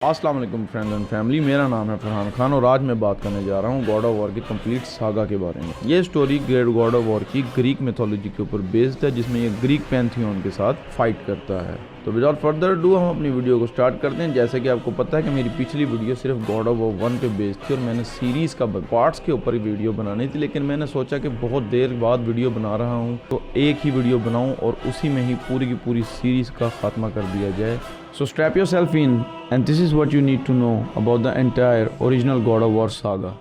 अस्सलाम वालेकुम friends and family, मेरा नाम है फरहान खान और आज मैं बात करने जा रहा हूँ गॉड ऑफ वॉर की कंप्लीट सागा के बारे में। ये story great God of war की ग्रीक मिथोलॉजी के ऊपर बेस्ड है, जिसमें ये ग्रीक पैंथियन के साथ फाइट करता है। तो विदाउट फर्दर डू हम अपनी वीडियो को स्टार्ट करते हैं। जैसे कि आपको पता है कि मेरी पिछली वीडियो सिर्फ गॉड ऑफ वॉर 1 पे बेस्ड थी और मैंने सीरीज़ का पार्ट्स के ऊपर वीडियो बनानी थी, लेकिन मैंने सोचा कि बहुत देर बाद वीडियो बना रहा हूँ तो एक ही वीडियो बनाऊँ और उसी में ही पूरी की पूरी सीरीज़ का खात्मा कर दिया जाए। So strap yourself in and this is what you need to know about the entire original God of War saga.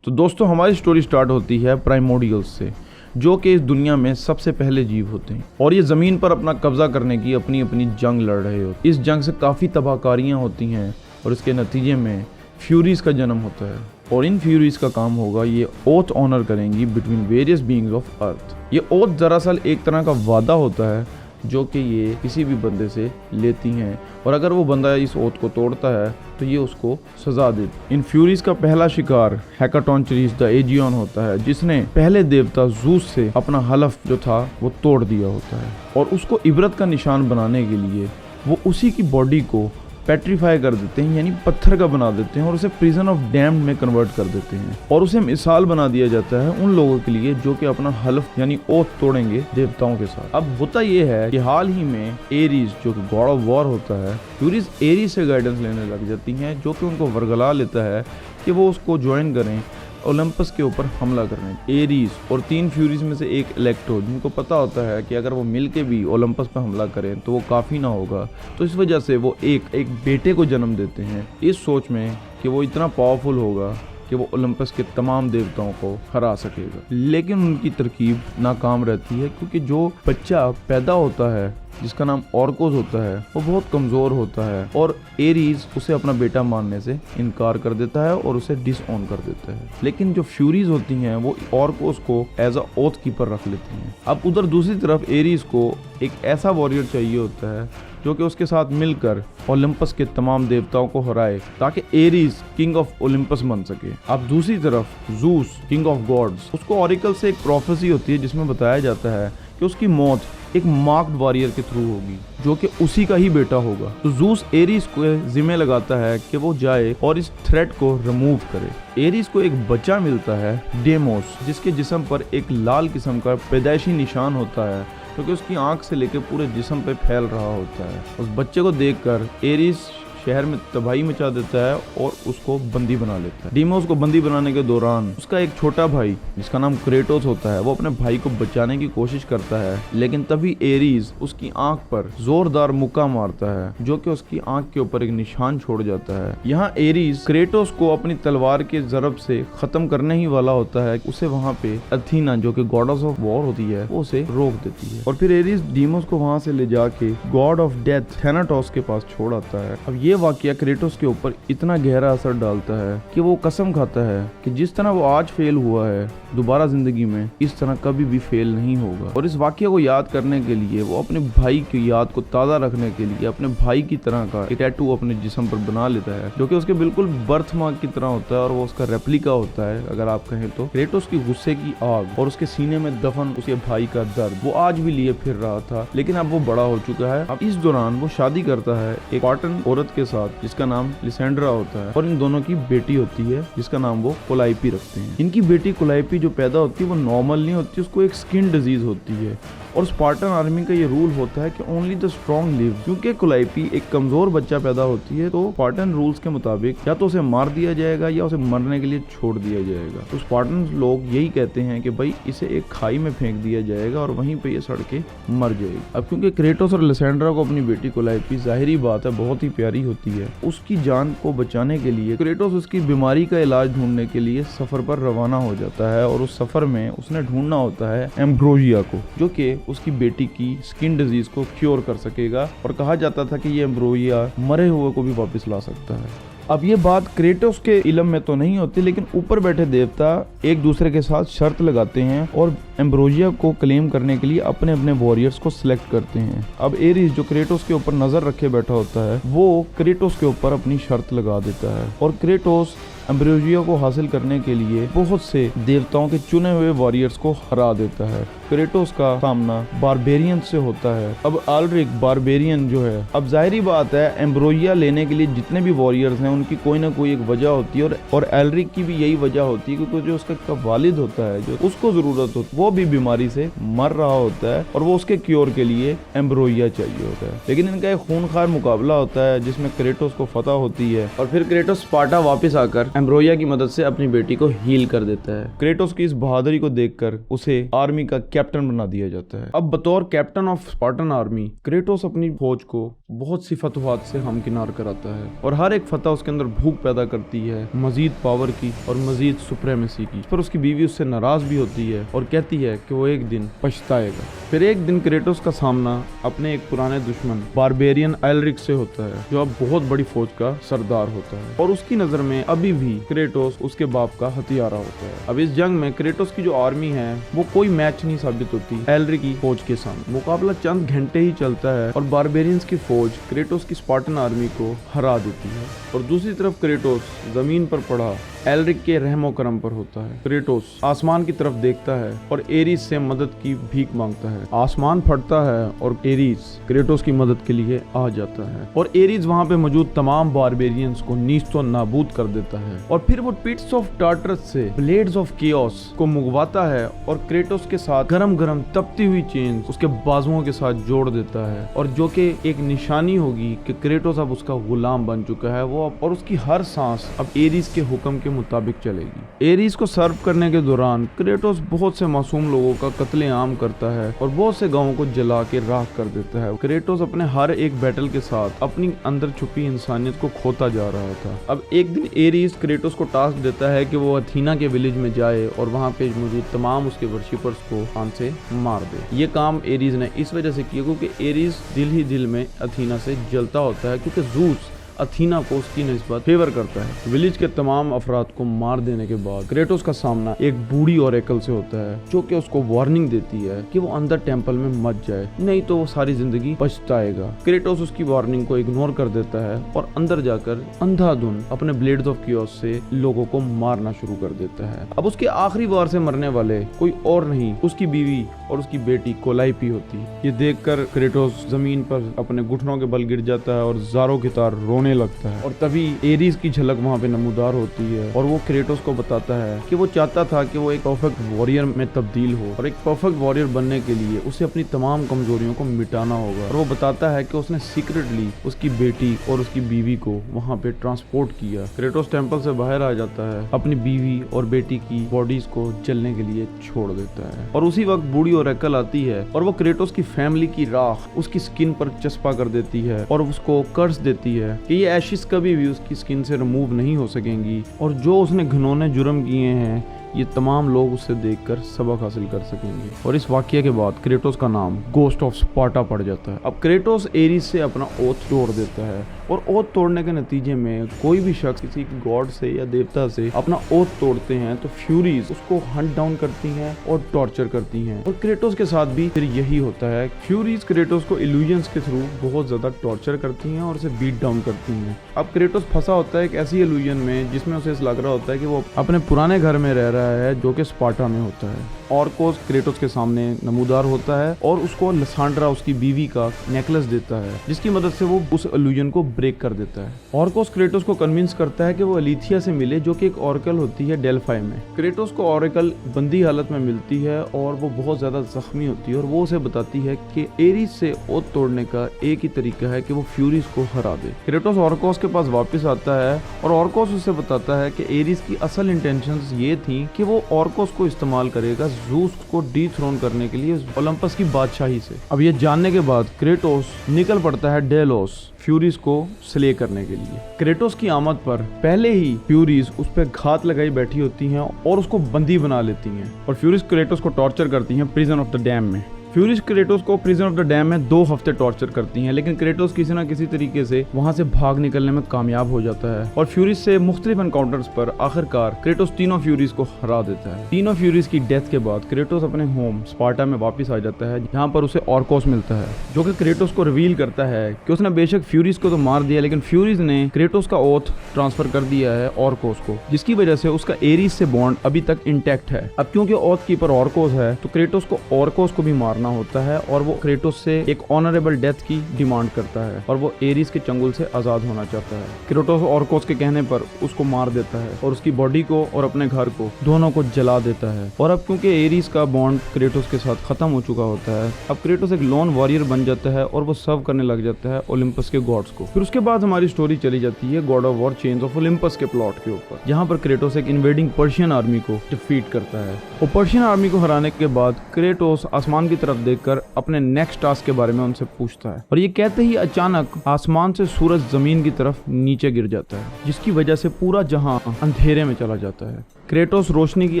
तो दोस्तों, हमारी स्टोरी स्टार्ट होती है प्राइमोर्डियल्स से, जो कि इस दुनिया में सबसे पहले जीव होते हैं और ये ज़मीन पर अपना कब्जा करने की अपनी अपनी जंग लड़ रहे होते हैं। इस जंग से काफ़ी तबाहकारियाँ होती हैं और इसके नतीजे में फ्यूरीज का जन्म होता है और इन फ्यूरीज का काम होगा ये ओथ ऑनर करेंगी between various beings of earth. ये ओथ दरअसल एक तरह का वादा होता है जो कि ये किसी भी बंदे से लेती हैं और अगर वो बंदा इस ओथ को तोड़ता है तो ये उसको सजा देती। इन फ्यूरीज का पहला शिकार हेकाटोनचीज द एजियन होता है, जिसने पहले देवता जूस से अपना हलफ जो था वो तोड़ दिया होता है और उसको इबरत का निशान बनाने के लिए वो उसी की बॉडी को पेट्रीफाई कर देते हैं, यानी पत्थर का बना देते हैं और उसे प्रिजन ऑफ डैम्ड में कन्वर्ट कर देते हैं और उसे मिसाल बना दिया जाता है उन लोगों के लिए जो कि अपना हल्फ यानी ओथ तोड़ेंगे देवताओं के साथ। अब होता यह है कि हाल ही में एरीज जो कि गॉड ऑफ वॉर होता है, फ्यूरीज एरीज से गाइडेंस लेने लग जाती हैं, जो कि उनको वर्गला लेता है कि वो उसको ज्वाइन करें ओलंपस के ऊपर हमला करने। एरीज और 3 फ्यूरीज में से एक इलेक्ट्रो, जिनको पता होता है कि अगर वो मिलके भी ओलंपस पर हमला करें तो वो काफ़ी ना होगा, तो इस वजह से वो एक बेटे को जन्म देते हैं इस सोच में कि वो इतना पावरफुल होगा कि वो ओलंपस के तमाम देवताओं को हरा सकेगा। लेकिन उनकी तरकीब नाकाम रहती है क्योंकि जो बच्चा पैदा होता है जिसका नाम ऑर्कोस होता है वो बहुत कमज़ोर होता है और एरीज उसे अपना बेटा मानने से इनकार कर देता है और उसे डिसऑन कर देता है। लेकिन जो फ्यूरीज होती हैं वो ऑर्कोस को एज अ ओथ कीपर रख लेती हैं। अब उधर दूसरी तरफ एरीज को एक ऐसा वॉरियर चाहिए होता है जो कि उसके साथ मिलकर ओलंपस के तमाम देवताओं को हराए ताकि एरीज किंग ऑफ ओलंपस बन सके। अब दूसरी तरफ जूस किंग ऑफ गॉड्स, उसको ऑरिकल से एक प्रोफेसी होती है जिसमें बताया जाता है कि उसकी मौत एक मार्क्ड वॉरियर के थ्रू होगी जो कि उसी का ही बेटा होगा। तो जूस एरीज को जिम्मे लगाता है कि वो जाए और इस थ्रेट को रिमूव करे। एरीज को एक बच्चा मिलता है डेमोस, जिसके जिस्म पर एक लाल किस्म का पैदाइशी निशान होता है क्योंकि उसकी आंख से लेकर पूरे जिस्म पे फैल रहा होता है। उस बच्चे को देखकर एरीज शहर में तबाही मचा देता है और उसको बंदी बना लेता है। डीमोस को बंदी बनाने के दौरान उसका एक छोटा भाई जिसका नाम क्रेटोस होता है वो अपने भाई को बचाने की कोशिश करता है, लेकिन तभी एरीज उसकी आंख पर जोरदार मुक्का मारता है जो कि उसकी आंख के ऊपर एक निशान छोड़ जाता है। यहाँ एरीज क्रेटोस को अपनी तलवार के जरब से खत्म करने ही वाला होता है, उसे वहाँ पे अथीना जो कि गॉडेस ऑफ वॉर होती है वो उसे रोक देती है और फिर एरीज डीमोस को वहाँ से ले जाके गॉड ऑफ डेथ थैनाटोस के पास छोड़ आता है। अब ये वाकया क्रेटोस के ऊपर इतना गहरा असर डालता है कि वो कसम खाता है कि जिस तरह वो आज फेल हुआ है दोबारा जिंदगी में इस तरह कभी भी फेल नहीं होगा। और इस वाकये को याद करने के लिए वो अपने भाई की याद को ताज़ा रखने के लिए अपने भाई की तरह का एक टैटू अपने जिस्म पर बना लेता है जो कि उसके बिल्कुल बर्थ मार्क की तरह होता है और वो उसका रेप्लिका होता है अगर आप कहें तो। क्रेटोस की गुस्से की आग और उसके सीने में दफन उसके भाई का दर्द वो आज भी लिए फिर रहा था, लेकिन अब वो बड़ा हो चुका है। अब इस दौरान वो शादी करता है एक स्पार्टन औरत के साथ जिसका नाम लिसेंड्रा होता है और इन दोनों की बेटी होती है जिसका नाम वो कोलाइपी रखते हैं। इनकी बेटी कोलाइपी जो पैदा होती है वो नॉर्मल नहीं होती, उसको एक स्किन डिजीज होती है और स्पार्टन आर्मी का ये रूल होता है कि ओनली द स्ट्रॉन्ग लिव। क्योंकि कोलाइपी एक कमजोर बच्चा पैदा होती है तो स्पार्टन रूल्स के मुताबिक या तो उसे मार दिया जाएगा या उसे मरने के लिए छोड़ दिया जाएगा। तो स्पार्टन लोग यही कहते हैं कि भाई इसे एक खाई में फेंक दिया जाएगा और वहीं पे ये सड़ के मर जाएगी। अब क्योंकि क्रेटोस और लिसेंड्रा को अपनी बेटी कोलाइपी जाहिरी बात है बहुत ही प्यारी होती है, उसकी जान को बचाने के लिए क्रेटोस उसकी बीमारी का इलाज ढूंढने के लिए सफर पर रवाना हो जाता है और उस सफर में उसने ढूंढना होता है एम्ब्रोजिया को जो कि उसकी बेटी की स्किन डिजीज को क्योर कर सकेगा और कहा जाता था कि ये एम्ब्रोजिया मरे हुए को भी वापस ला सकता है। अब ये बात क्रेटोस के इल्म में तो नहीं होती, लेकिन ऊपर बैठे देवता एक दूसरे के साथ शर्त लगाते हैं और एम्ब्रोजिया को क्लेम करने के लिए अपने अपने वॉरियर्स को सिलेक्ट करते हैं। अब एरीज जो क्रेटोस के ऊपर नजर रखे बैठा होता है वो क्रेटोस के ऊपर अपनी शर्त लगा देता है और क्रेटोस एम्ब्रोसिया को हासिल करने के लिए बहुत से देवताओं के चुने हुए वॉरियर्स को हरा देता है। क्रेटोस का सामना बारबेरियन से होता है। अब एल्रिक बारबेरियन जो है, अब जाहिर बात है एम्ब्रोसिया लेने के लिए जितने भी वॉरियर्स हैं उनकी कोई ना कोई एक वजह होती है और एल्रिक की भी यही वजह होती है क्योंकि जो उसका वालिद होता है, जो उसको जरूरत होती है, वो भी बीमारी से मर रहा होता है और वो उसके क्योर के लिए एम्ब्रोसिया चाहिए होता है। लेकिन इनका एक खूनखार मुकाबला होता है जिसमें क्रेटोस को फतह होती है और फिर क्रेटोस स्पार्टा वापस आकर एम्ब्रोसिया की मदद से अपनी बेटी को हील कर देता है। क्रेटोस की इस बहादुरी को देखकर उसे आर्मी का कैप्टन बना दिया जाता है। अब बतौर captain of Spartan army Kratos अपनी फौज को बहुत सी फतवाहत से हमकिनार कराता है और हर एक फतह उसके अंदर भूख पैदा करती है मजीद पावर की और मजीद सुप्रेमेसी की। पर उसकी बीवी उससे नाराज भी होती है और कहती है कि वो एक दिन पछताएगा। फिर एक दिन क्रेटोस का सामना अपने एक पुराने दुश्मन बारबेरियन एल्रिक से होता है जो अब बहुत बड़ी फौज का सरदार होता है और उसकी नजर में अभी भी क्रेटोस उसके बाप का हथियारा होता है। अब इस जंग में क्रेटोस की जो आर्मी है वो कोई मैच नहीं साबित होती एल्रिक की फौज के सामने। मुकाबला चंद घंटे ही चलता है और बारबेरियंस की फौज क्रेटोस की स्पार्टन आर्मी को हरा देती है और दूसरी तरफ क्रेटोस जमीन पर पड़ा एल्रिक के रहमो करम पर होता है। क्रेटोस आसमान की तरफ देखता है और एरीज से मदद की भीख मांगता है। आसमान फटता है और एरीज क्रेटोस की मदद के लिए आ जाता है और एरीज वहां पे मौजूद तमाम बारबेरियंस को नीस्तो नाबूद कर देता है और फिर वो पिट्स ऑफ टार्टरस से ब्लेड्स ऑफ कियोस को मुगवाता है और क्रेटोस के साथ गरम गरम तपती हुई चेन उसके बाजुओं के साथ जोड़ देता है और जो कि एक निशानी होगी कि क्रेटोस अब उसका गुलाम बन चुका है वो और उसकी हर सांस अब एरीज के हुक्म के मुताबिक चलेगी। एरीज को सर्व करने के दौरान क्रेटोस बहुत से मासूम लोगों का कत्लेआम करता है और बहुत से गांवों को जला के राख कर देता है। क्रेटोस अपने हर एक बैटल के साथ अपनी अंदर छुपी इंसानियत को खोता जा रहा था। अब एक दिन एरीज क्रेटोस को टास्क देता है कि वो अथीना के विलेज में जाए और वहां पे मौजूद तमाम उसके वर्शिपर्स को हाथ से मार दे। ये काम एरीज ने इस वजह से किया क्योंकि एरीज दिल ही दिल में अथीना से जलता होता है क्योंकि ज़ूस अथीना को उसकी निस्बत फेवर करता है। विलेज के तमाम अफराद को मार देने के बाद क्रेटोस का सामना एक बूढ़ी ओरेकल से होता है जो कि उसको वार्निंग देती है कि वो अंदर टेंपल में मत जाए नहीं तो वो सारी जिंदगी पछताएगा। क्रेटोस उसकी वार्निंग को इग्नोर कर देता है और अंदर जाकर अंधाधुन अपने ब्लेड्स ऑफ कियोस से लोगों को मारना शुरू कर देता है। अब उसके आखिरी वार से मरने वाले कोई और नहीं उसकी बीवी और उसकी बेटी कोलाइपी होती है। ये देखकर क्रेटोस जमीन पर अपने घुटनों के बल गिर जाता है और ज़ारों की तार रोने लगता है और तभी एरीज की झलक वहां पे नमूदार होती है और वो क्रेटोस को बताता है कि वो चाहता था कि वो एक परफेक्ट वॉरियर में तब्दील हो और एक परफेक्ट वॉरियर बनने के लिए उसे अपनी तमाम कमजोरियों को मिटाना होगा। और वो बताता है कि उसने सीक्रेटली उसकी बेटी और उसकी बीवी को वहां पे ट्रांसपोर्ट किया। क्रेटोस टेंपल से बाहर आ जाता है, अपनी बीवी और बेटी की बॉडीज को जलने के लिए छोड़ देता है और उसी वक्त बूढ़ी ओरेकल आती है और वो क्रेटोस की फैमिली की राख उसकी स्किन पर चस्पा कर देती है और उसको कर्स देती है कि ये एशिस कभी भी उसकी स्किन से रिमूव नहीं हो सकेंगी और जो उसने घिनौने जुर्म किए हैं ये तमाम लोग उससे देखकर सबक हासिल कर सकेंगे। और इस वाकये के बाद क्रेटोस का नाम गोस्ट ऑफ स्पार्टा पड़ जाता है। अब क्रेटोस एरीज से अपना ओथ तोड़ देता है और ओथ तोड़ने के नतीजे में कोई भी शख्स किसी गॉड से या देवता से अपना ओथ तोड़ते हैं तो फ्यूरीज उसको हंट डाउन करती हैं और टॉर्चर करती हैं और क्रेटोस के साथ भी फिर यही होता है। फ्यूरीज क्रेटोस को इल्यूजन्स के थ्रू बहुत ज्यादा टॉर्चर करती हैं और उसे बीट डाउन करती हैं। अब क्रेटोस फंसा होता है एक ऐसी इल्यूजन में जिसमें उसे लग रहा होता है कि वो अपने पुराने घर में रह रहा है जो कि स्पार्टा में होता है। ऑर्कोस क्रेटोस के सामने नमूदार होता है और उसको लसांड्रा उसकी बीवी का नेकलेस देता है जिसकी मदद से वो उस इल्यूजन को ब्रेक कर देता है। ऑर्कोस क्रेटोस को कन्विंस करता है कि वो अलीथिया से मिले जो कि एक ऑरेकल होती है डेल्फाई में। क्रेटोस को ऑरेकल बंदी हालत में मिलती है और वो बहुत ज्यादा जख्मी होती है और वो उसे बताती है कि एरीज से ओथ तोड़ने का एक ही तरीका है कि वो फ्यूरीज को हरा दे। क्रेटोस ऑर्कोस के पास वापस आता है और ऑर्कोस उसे बताता है कि एरीज की असल इंटेंशंस ये थी कि वो ऑर्कोस को इस्तेमाल करेगा ज़ूस को डीथ्रोन करने के लिए ओलंपस की बादशाही से। अब ये जानने के बाद क्रेटोस निकल पड़ता है डेलोस फ्यूरीज को स्ले करने के लिए। क्रेटोस की आमद पर पहले ही फ्यूरीज उस पर घात लगाई बैठी होती हैं और उसको बंदी बना लेती हैं और फ्यूरीज क्रेटोस को टॉर्चर करती हैं प्रिजन ऑफ द डैम में। फ्यूरिस क्रेटोस को प्रिजन ऑफ द डैम में 2 हफ्ते टॉर्चर करती हैं, लेकिन क्रेटोस किसी न किसी तरीके से वहां से भाग निकलने में कामयाब हो जाता है और फ्यूरिस से मुख्तलिफ एनकाउंटर्स पर आखिरकार क्रेटोस तीनों फ्यूरिस को हरा देता है। तीनों फ्यूरिस की डेथ के बाद क्रेटोस अपने होम स्पार्टा में वापस आ जाता है, जहाँ पर उसे ऑर्कोस मिलता है, जो कि क्रेटोस को रिवील करता है कि उसने बेशक फ्यूरिस को तो मार दिया, लेकिन फ्यूरिस ने क्रेटोस का ओथ ट्रांसफर कर दिया है ऑर्कोस को, जिसकी वजह से उसका एरिस से बॉन्ड अभी तक इंटैक्ट है। अब क्योंकि ओथ कीपर ऑर्कोस है, तो क्रेटोस को ऑर्कोस को भी मारना होता है और वो क्रेटोस से एक ऑनरेबल डेथ की डिमांड करता है और वो एरिस के चंगुल से आजाद होना चाहता है। क्रेटोस ऑर्कोस के कहने पर उसको मार देता है और उसकी बॉडी को और अपने घर को दोनों को जला देता है। और अब क्योंकि एरिस का बॉन्ड क्रेटोस के साथ खत्म हो चुका होता है, अब क्रेटोस एक लॉन वॉरियर बन जाता है और वो सर्व करने लग जाता है ओलंपस के गॉड्स को। फिर उसके बाद हमारी स्टोरी चली जाती है God of war chains of Olympus के प्लॉट के ऊपर, जहाँ पर क्रेटोस एक इन्वेडिंग पर्शियन आर्मी को डिफीट करता है और पर्शियन आर्मी को हराने के बाद क्रेटोस आसमान की तरफ देखकर अपने नेक्स्ट टास्क के बारे में उनसे पूछता है और ये कहते ही अचानक आसमान से सूरज जमीन की तरफ नीचे गिर जाता है, जिसकी वजह से पूरा जहां अंधेरे में चला जाता है। क्रेटोस रोशनी की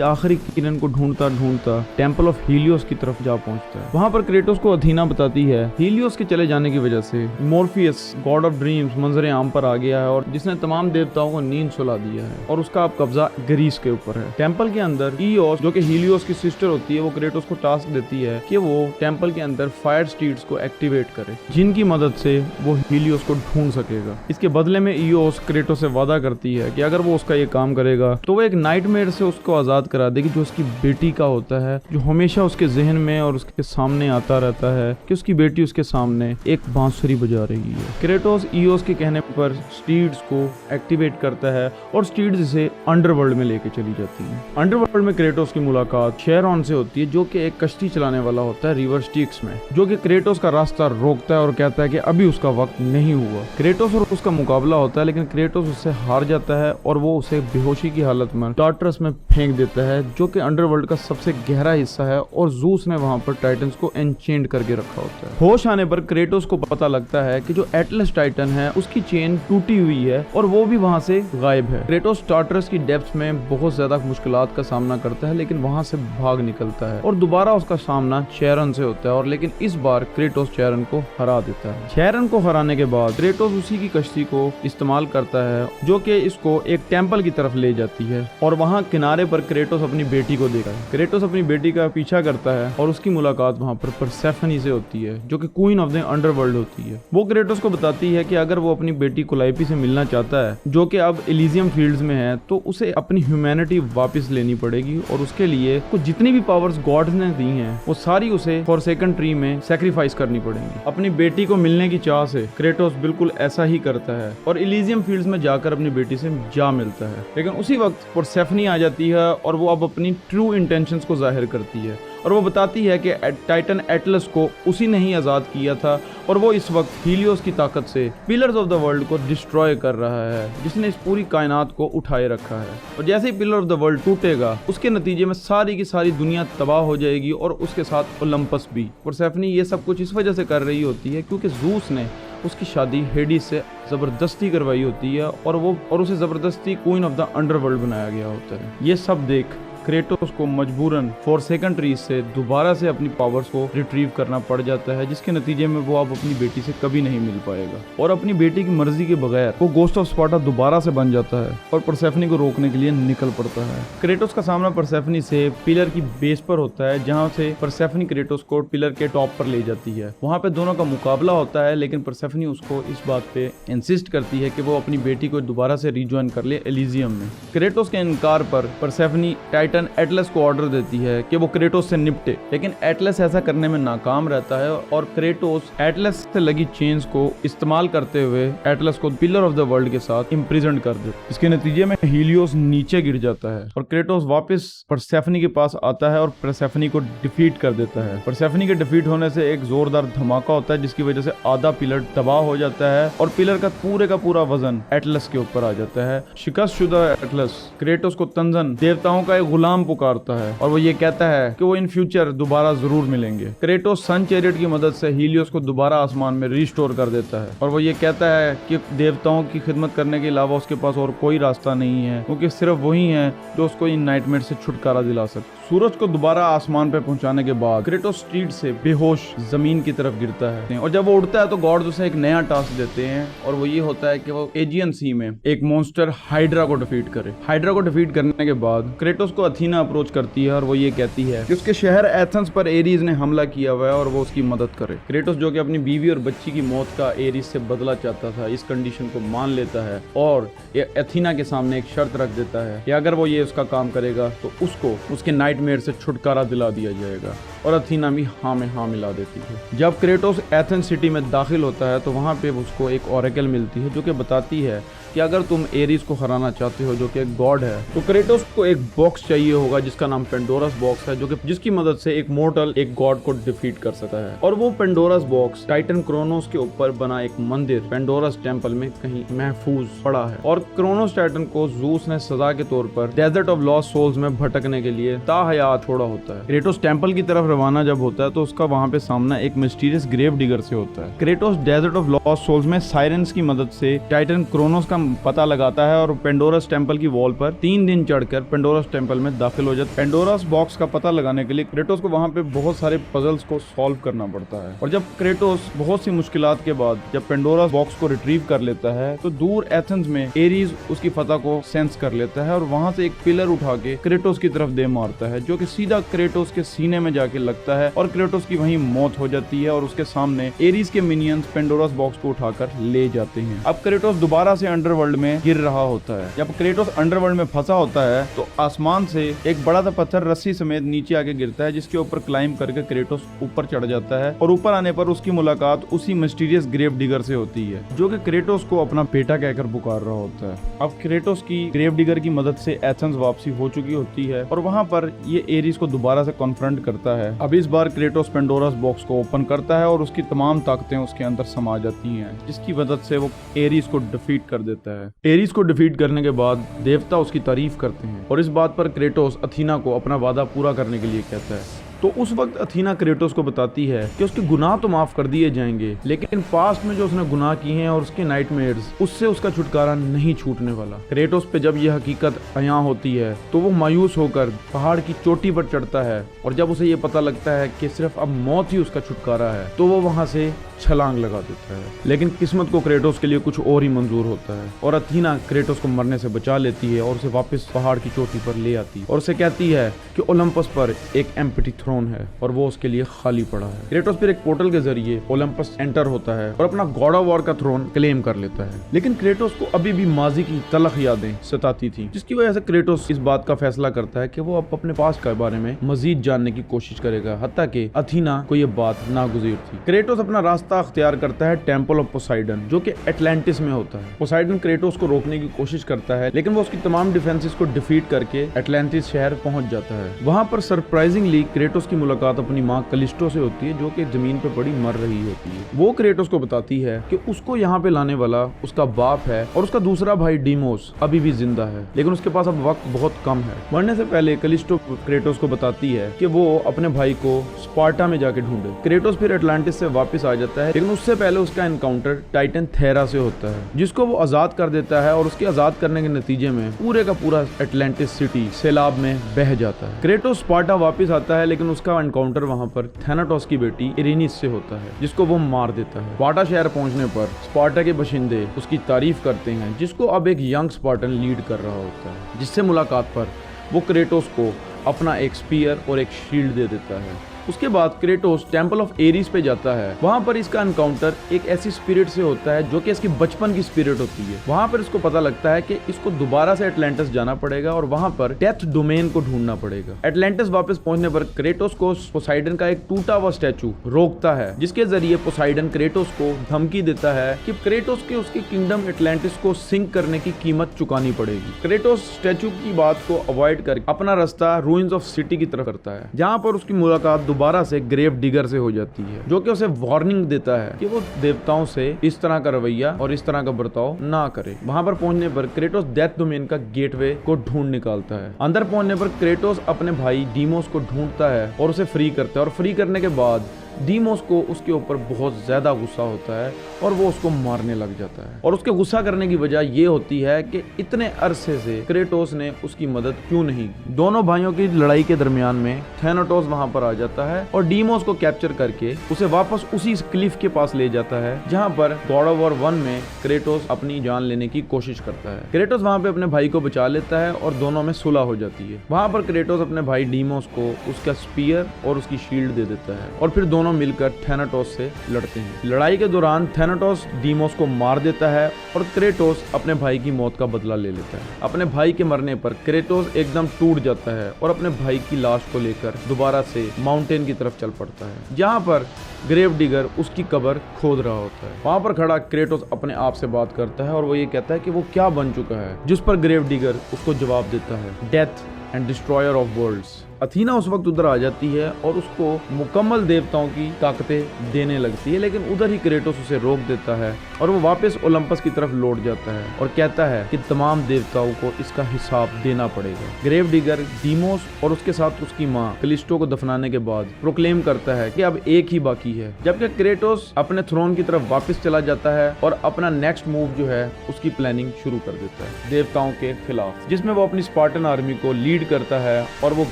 आखिरी किरण को ढूंढता ढूंढता टेम्पल ऑफ हीलियोस की तरफ जा पहुंचता है। वहां पर क्रेटोस को अथीना बताती है हीलियोस के चले जाने की वजह से मॉर्फियस गॉड ऑफ ड्रीम्स मंजरे आम पर आ गया है और जिसने तमाम देवताओं को नींद सुला दिया है और उसका अब कब्जा ग्रीस के ऊपर है। टेम्पल के अंदर ईओस, जो कि हीलियोस की सिस्टर होती है, वो क्रेटोस को टास्क देती है कि वो टेम्पल के अंदर फायर स्टीड्स को एक्टिवेट करे, जिनकी मदद से वो हीलियोस को ढूंढ सकेगा। इसके बदले में ईओस क्रेटोस से वादा करती है कि अगर वो उसका ये काम करेगा तो वो एक नाइटमेयर से उसको आजाद करा देगी, जो उसकी बेटी का होता है, जो हमेशा उसके जहन में और उसके सामने आता रहता है कि उसकी बेटी उसके सामने एक बांसुरी बजा रही है। क्रेटोस ईओस के कहने पर स्टीड्स को एक्टिवेट करता है और स्टीड्स इसे अंडरवर्ल्ड में लेके चली जाती है। अंडरवर्ल्ड में क्रेटोस की मुलाकात शेरॉन से होती है, जो कि एक कश्ती चलाने वाला होता है रिवर स्टिक्स में, जो कि क्रेटोस का रास्ता रोकता है और कहता है कि अभी उसका वक्त नहीं हुआ। क्रेटोस और उसका मुकाबला होता है, लेकिन क्रेटोस उससे हार जाता है और वो उसे बेहोशी की हालत में टार्टरस में फेंक देता है, जो कि अंडरवर्ल्ड का सबसे गहरा हिस्सा है और जूस ने वहां पर टाइटन्स को एनचेंड करके रखा होता है। होश आने पर क्रेटोस को पता लगता है कि जो एटलस टाइटन है उसकी चेन टूटी हुई है और वो भी वहां से गायब है। क्रेटोस टार्टरस की डेप्थ में बहुत ज्यादा मुश्किलात का सामना करता है, लेकिन वहां से भाग निकलता है और दोबारा उसका सामना शेरन से होता है और लेकिन इस बार क्रेटोस शेरन को हरा देता है। शेरन को हराने के बाद क्रेटोस उसी की कश्ती को इस्तेमाल करता है, जो कि इसको एक टेम्पल की तरफ ले जाती है और वहां किनारे पर क्रेटोस अपनी बेटी को देखा है। क्रेटोस अपनी बेटी का पीछा करता है और उसकी मुलाकात वहां पर परसेफनी से होती है, जो कि क्वीन ऑफ द अंडरवर्ल्ड होती है। वो क्रेटोस को बताती है कि अगर वो अपनी बेटी कुलाइपी से मिलना चाहता है, जो कि अब एलिजियम फील्ड्स में है, तो उसे अपनी ह्यूमैनिटी वापस लेनी पड़ेगी और उसके लिए कुछ जितनी भी पावर्स गॉड्स ने दी हैं वो सारी उसे फॉरसेकन ट्री में सैक्रिफाइस करनी पड़ेंगी। अपनी बेटी को मिलने की चाह से क्रेटोस बिल्कुल ऐसा ही करता है और एलिजियम फील्ड्स में जाकर अपनी बेटी से जा मिलता है, लेकिन उसी वक्त परसेफनी आ जाती है और वो अब अपनी ट्रू इंटेंशंस को जाहिर करती है और वो बताती है कि टाइटन एटलस को उसी ने ही आजाद किया था और वो इस वक्त हीलियोस की ताकत से पिलर्स ऑफ द वर्ल्ड को डिस्ट्रॉय कर रहा है, जिसने इस पूरी कायनात को उठाए रखा है। और जैसे ही पिलर ऑफ द वर्ल्ड टूटेगा, उसके नतीजे में सारी की सारी दुनिया तबाह हो जाएगी और उसके साथ ओलंपस भी। परसेफनी ये सब कुछ इस वजह से कर रही होती है क्योंकि जूस ने उसकी शादी हेडिस से जबरदस्ती करवाई होती है और उसे जबरदस्ती क्वीन ऑफ द अंडरवर्ल्ड बनाया गया होता है। ये सब देख क्रेटोस को मजबूरन फॉरसेकन ट्री से दोबारा से अपनी पावर्स को रिट्रीव करना पड़ जाता है, जिसके नतीजे में वो अब अपनी बेटी से कभी नहीं मिल पाएगा और अपनी बेटी की मर्जी के बगैर वो गोस्ट ऑफ स्पार्टा दोबारा से बन जाता है और परसेफनी को रोकने के लिए निकल पड़ता है। क्रेटोस का सामना परसेफनी से पिलर की बेस पर होता है, जहाँ से परसेफनी क्रेटोस को पिलर के टॉप पर ले जाती है। वहाँ पे दोनों का मुकाबला होता है, लेकिन परसेफनी उसको इस बात पे इंसिस्ट करती है कि वो अपनी बेटी को दोबारा से रिज्वाइन कर ले एलिजियम में। क्रेटोस के इनकार पर परसेफनी टाइटन एटलस को ऑर्डर देती है कि वो क्रेटोस से निपटे, लेकिन एटलस ऐसा करने में नाकाम रहता है और क्रेटोस एटलस से लगी चेन्स को इस्तेमाल करते हुए एटलस को पिलर ऑफ द वर्ल्ड के साथ इम्प्रिजन कर देता है। इसके नतीजे में हीलियोस नीचे गिर जाता है और क्रेटोस वापस परसेफनी के पास आता है और परसेफनी को डिफीट कर देता है। परसेफनी के डिफीट होने से एक जोरदार धमाका होता है, जिसकी वजह से आधा पिलर तबाह हो जाता है और पिलर का पूरा वजन एटलस के ऊपर आ जाता है। शिकस्त शुदा एटलस क्रेटोस को तंजन देवताओं का एक गुलाम पुकारता है और वो ये कहता है कि वो इन फ्यूचर दोबारा जरूर मिलेंगे। क्रेटोस सन चैरियट की मदद से हीलियोस को दोबारा आसमान में रिस्टोर कर देता है और वो ये कहता है कि देवताओं की खिदमत करने के अलावा उसके पास और कोई रास्ता नहीं है, क्योंकि सिर्फ वही है जो उसको इन नाइटमेयर से छुटकारा दिला सकते। सूरज को दोबारा आसमान पे पहुंचाने के बाद क्रेटोस स्ट्रीट से बेहोश जमीन की तरफ गिरता है और जब वो उठता है तो गॉड्स उसे एक नया टास्क देते हैं और वो ये होता है कि वो एजियन सी में एक मॉन्स्टर हाइड्रा को डिफीट करे। हाइड्रा को डिफीट करने के बाद क्रेटोस को अथीना अप्रोच करती है और वो ये कहती है कि उसके शहर एथेंस पर एरीज ने हमला किया हुआ है और वो उसकी मदद करे। क्रेटोस जो कि अपनी बीवी और बच्ची की मौत का एरीज से बदला चाहता था, इस कंडीशन को मान लेता है और ये अथीना के सामने एक शर्त रख देता है कि अगर वो ये उसका काम करेगा तो उसको उसके नाइटमेयर से छुटकारा दिला दिया जाएगा और अथीना भी हाँ में हाँ मिला देती है। जब क्रेटोस एथेंस सिटी में दाखिल होता है तो वहाँ पे उसको एक ऑरेकल मिलती है जो कि बताती है कि अगर तुम एरीज को हराना चाहते हो जो कि एक गॉड है तो क्रेटोस को एक बॉक्स चाहिए होगा जिसका नाम पेंडोरस बॉक्स है, जो कि जिसकी मदद से एक मोर्टल एक गॉड को डिफीट कर सकता है। और वो पेंडोरस बॉक्स टाइटन क्रोनोस के ऊपर बना एक मंदिर पेंडोरस टेम्पल में कहीं महफूज पड़ा है और क्रोनोस टाइटन को जूस ने सजा के तौर पर डेजर्ट ऑफ लॉस्ट सोल्स में भटकने के लिए ताहयात छोड़ा होता है। क्रेटोस टेम्पल की तरफ रवाना जब होता है तो उसका वहाँ पे सामना एक मिस्टीरियस ग्रेव डिगर से होता है। Kratos desert of lost souls में साइरेंस की मदद से टाइटन क्रोनोस का पता लगाता है और पेंडोरस टेम्पल की वॉल पर 3 दिन चढ़कर पेंडोरस टेम्पल में दाखिल हो जाता है। पेंडोरस बॉक्स का पता लगाने के लिए क्रेटोस को वहाँ पे बहुत सारे पजल्स को सॉल्व करना पड़ता है और जब क्रेटोस बहुत सी मुश्किलात के बाद जब पेंडोरस बॉक्स को रिट्रीव कर लेता है तो दूर एथेंस में एरीज उसकी फतह को सेंस कर लेता है और वहाँ से एक पिलर उठा के क्रेटोस की तरफ दे मारता है जो कि सीधा क्रेटोस के सीने में जाके लगता है और क्रेटोस की वहीं मौत हो जाती है और उसके सामने एरीज के मिनियंस पेंडोरस बॉक्स को उठाकर ले जाते हैं। अब क्रेटोस दोबारा से अंडरवर्ल्ड में गिर रहा होता है। जब क्रेटोस अंडरवर्ल्ड में फंसा होता है तो आसमान से एक बड़ा सा पत्थर रस्सी समेत नीचे आके गिरता है जिसके ऊपर क्लाइंब करके क्रेटोस ऊपर चढ़ जाता है और ऊपर आने पर उसकी मुलाकात उसी मिस्टीरियस ग्रेव डिगर से होती है जो कि क्रेटोस को अपना बेटा कहकर पुकार रहा होता है। अब क्रेटोस की ग्रेव डिगर की मदद से एथेंस वापसी हो चुकी होती है और वहाँ पर ये एरीज को दोबारा से कॉन्फ्रंट करता है। अब इस बार क्रेटोस पेंडोरस बॉक्स को ओपन करता है और उसकी तमाम ताकतें उसके अंदर समा जाती हैं जिसकी मदद से वो एरीज को डिफीट कर देता है। एरीज को डिफीट करने के बाद देवता उसकी तारीफ करते हैं और इस बात पर क्रेटोस अथीना को अपना वादा पूरा करने के लिए कहता है। तो उस वक्त अथीना क्रेटोस को बताती है कि उसके गुनाह तो माफ कर दिए जाएंगे लेकिन पास्ट में जो उसने गुनाह किए हैं और उसके नाइटमेयर्स उससे उसका छुटकारा नहीं छूटने वाला। क्रेटोस पे जब यह हकीकत अयां होती है तो वो मायूस होकर पहाड़ की चोटी पर चढ़ता है और जब उसे ये पता लगता है कि सिर्फ अब मौत ही उसका छुटकारा है तो वो वहां से छलांग लगा देता है। लेकिन किस्मत को क्रेटोस के लिए कुछ और ही मंजूर होता है और अथीना क्रेटोस को मरने से बचा लेती है और उसे वापस पहाड़ की चोटी पर ले आती है और उसे कहती है कि ओलंपस पर एक एम्प्टी थ्रोन है और वो उसके लिए खाली पड़ा है। क्रेटोस फिर एक पोर्टल के जरिए ओलंपस एंटर होता है और अपना गॉड ऑफ वॉर का थ्रोन क्लेम कर लेता है। लेकिन क्रेटोस को अभी भी माजी की तलख यादें सताती थी जिसकी वजह से क्रेटोस इस बात का फैसला करता है कि वो अब अपने पास्ट के बारे में मजीद जानने की कोशिश करेगा, हत्ता कि अथीना को ये बात नागुज़ीर थी। क्रेटोस अपना रास्ता अख्तियार करता है टेम्पल ऑफ पोसाइडन जो कि एटलांटिस में होता है। पोसाइडन क्रेटोस को रोकने की कोशिश करता है लेकिन वो उसकी तमाम डिफेंसेस को डिफीट करके एटलांटिस शहर पहुंच जाता है। वहां पर सरप्राइजिंगली क्रेटोस की मुलाकात अपनी माँ कलिस्टो से होती है जो कि जमीन पे पड़ी मर रही होती है। वो क्रेटोस को बताती है कि उसको यहाँ पे लाने वाला उसका बाप है और उसका दूसरा भाई डीमोस अभी भी जिंदा है लेकिन उसके पास अब वक्त बहुत कम है। मरने से पहले कलिस्टो क्रेटोस को बताती है कि वो अपने भाई को स्पार्टा में जाके ढूंढे। क्रेटोस फिर एटलांटिस से वापस आ जाता है लेकिन उससे पहले उसका एनकाउंटर टाइटन थेरा से होता है जिसको वो आजाद कर देता है और उसके आजाद करने के नतीजे में पूरे का पूरा एटलांटिस सिटी सैलाब में बह जाता है। क्रेटोस स्पार्टा वापस आता है लेकिन उसका एनकाउंटर वहां पर थैनाटोस की बेटी इरेनिस से होता है जिसको वो मार देता है। स्पार्टा शहर पहुंचने पर स्पार्टा के बशिंदे उसकी तारीफ करते हैं जिसको अब एक यंग स्पार्टन लीड कर रहा होता है जिससे मुलाकात पर वो क्रेटोस को अपना एक स्पीयर और एक शील्ड दे देता है। उसके बाद क्रेटोस टेम्पल ऑफ एरीज पे जाता है। वहां पर इसका एनकाउंटर एक ऐसी स्पिरिट से होता है जो कि इसकी बचपन की स्पिरिट होती है। वहां पर इसको पता लगता है कि इसको दोबारा से एटलांटिस जाना पड़ेगा और वहां पर डेथ डोमेन को ढूंढना पड़ेगा। एटलांटिस वापस पहुंचने पर क्रेटोस को पोसाइडन का एक टूटा हुआ स्टैचू रोकता है जिसके जरिए पोसाइडन क्रेटोस को धमकी देता है कि क्रेटोस के उसके किंगडम एटलांटिस को सिंक करने की कीमत चुकानी पड़ेगी। क्रेटोस स्टैचू की बात को अवॉइड कर अपना रास्ता रूइंस ऑफ सिटी की तरफ करता है जहां पर उसकी मुलाकात दोबारा से ग्रेव डिगर से हो जाती है जो कि उसे वार्निंग देता है कि वो देवताओं से इस तरह का रवैया और इस तरह का बर्ताव ना करे। वहां पर पहुंचने पर क्रेटोस डेथ डोमेन का गेटवे को ढूंढ निकालता है। अंदर पहुंचने पर क्रेटोस अपने भाई डीमोस को ढूंढता है और उसे फ्री करता है और फ्री करने के बाद डीमोस को उसके ऊपर बहुत ज्यादा गुस्सा होता है और वो उसको मारने लग जाता है। और उसके गुस्सा करने की वजह ये होती है कि इतने अरसे से क्रेटोस ने उसकी मदद क्यों नहीं की। दोनों भाइयों की लड़ाई के दरमियान में थैनाटोस वहां पर आ जाता है और डीमोस को कैप्चर करके उसे वापस उसी क्लिफ के पास ले जाता है जहां पर गॉड ऑफ वॉर 1 में क्रेटोस अपनी जान लेने की कोशिश करता है। क्रेटोस वहां पे अपने भाई को बचा लेता है और दोनों में सुलह हो जाती है। वहां पर क्रेटोस अपने भाई डीमोस को उसका स्पीयर और उसकी शील्ड दे देता है और फिर दोनों मिलकर थैनाटोस से लड़ते हैं। लड़ाई के दौरान थैनाटोस डीमोस को मार देता है और क्रेटोस अपने भाई की मौत का बदला ले लेता है। अपने भाई के मरने पर क्रेटोस एकदम टूट जाता है और अपने भाई की लाश को लेकर दोबारा से माउंटेन की तरफ चल पड़ता है जहां पर ग्रेव डिगर उसकी कब्र खोद रहा होता है। वहां पर खड़ा क्रेटोस अपने आप से बात करता है और वो ये कहता है कि वो क्या बन चुका है, जिस पर ग्रेव डिगर उसको जवाब देता है, death and destroyer of worlds. Athena उस वक्त उधर आ जाती है और उसको मुकम्मल देवताओं की ताकतें देने लगती है, लेकिन उधर ही क्रेटोस उसे रोक देता है और वो वापस ओलंपस की तरफ लौट जाता है और कहता है कि तमाम देवताओं को इसका हिसाब देना पड़ेगा। ग्रेव डिगर डीमोस और उसके साथ उसकी माँ कैलिस्टो को दफनाने के बाद प्रोक्लेम करता है कि अब एक ही बाकी है, जबकि क्रेटोस अपने थ्रोन की तरफ वापस चला जाता है और अपना नेक्स्ट मूव जो है उसकी प्लानिंग शुरू कर देता है देवताओं के खिलाफ, जिसमें वो अपनी स्पार्टन आर्मी को लीड करता है और वो